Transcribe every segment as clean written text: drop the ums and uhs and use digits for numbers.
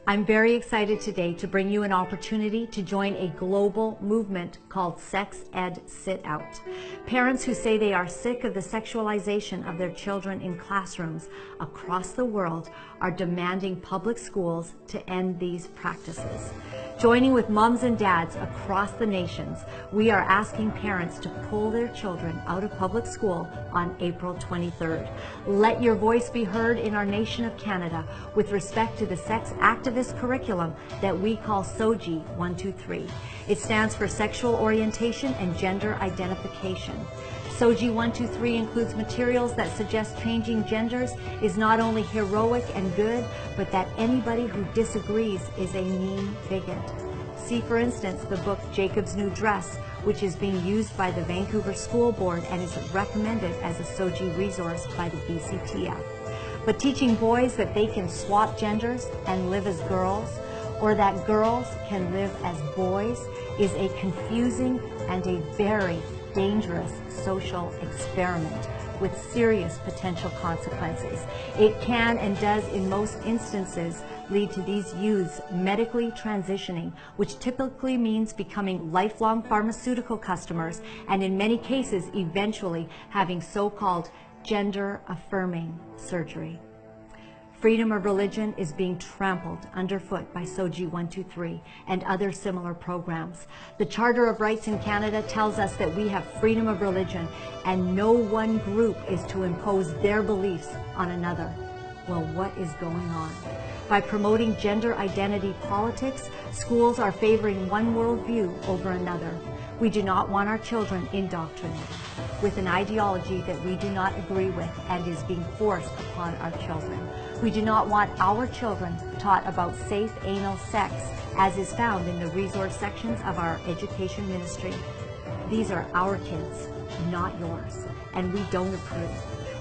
I'm very excited today to bring you an opportunity to join a global movement called Sex Ed Sit Out. Parents who say they are sick of the sexualization of their children in classrooms across the world are demanding public schools to end these practices. Joining with moms and dads across the nations, we are asking parents to pull their children out of public school on April 23rd. Let your voice be heard in our nation of Canada with respect to the sex activist curriculum that we call SOGI 123. It stands for Sexual Orientation and Gender Identification. SOGI 123 includes materials that suggest changing genders is not only heroic and good, but that anybody who disagrees is a mean bigot. See, for instance, the book Jacob's New Dress, which is being used by the Vancouver School Board and is recommended as a SOGI resource by the BCTF. But teaching boys that they can swap genders and live as girls, or that girls can live as boys, is a confusing and a very dangerous social experiment with serious potential consequences. It can and does in most instances lead to these youths medically transitioning, which typically means becoming lifelong pharmaceutical customers and in many cases eventually having so-called gender-affirming surgery. Freedom of religion is being trampled underfoot by SOGI 123 and other similar programs. The Charter of Rights in Canada tells us that we have freedom of religion and no one group is to impose their beliefs on another. Well, what is going on? By promoting gender identity politics, schools are favoring one worldview over another. We do not want our children indoctrinated with an ideology that we do not agree with and is being forced upon our children. We do not want our children taught about safe anal sex as is found in the resource sections of our education ministry. These are our kids, not yours, and we don't approve.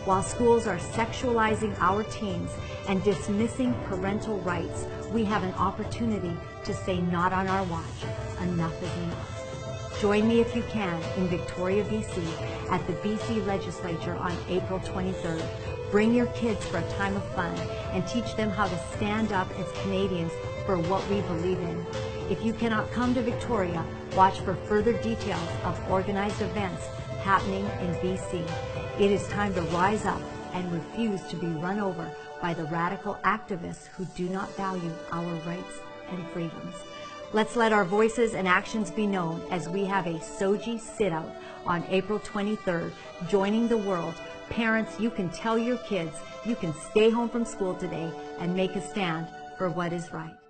While schools are sexualizing our teens and dismissing parental rights, we have an opportunity to say not on our watch. Enough is enough. Join me if you can in Victoria, BC at the BC Legislature on April 23rd. Bring your kids for a time of fun and teach them how to stand up as Canadians for what we believe in. If you cannot come to Victoria, watch for further details of organized events happening in BC. It is time to rise up and refuse to be run over by the radical activists who do not value our rights and freedoms. Let's let our voices and actions be known as we have a SOGI sit-out on April 23rd, joining the world. Parents, you can tell your kids you can stay home from school today and make a stand for what is right.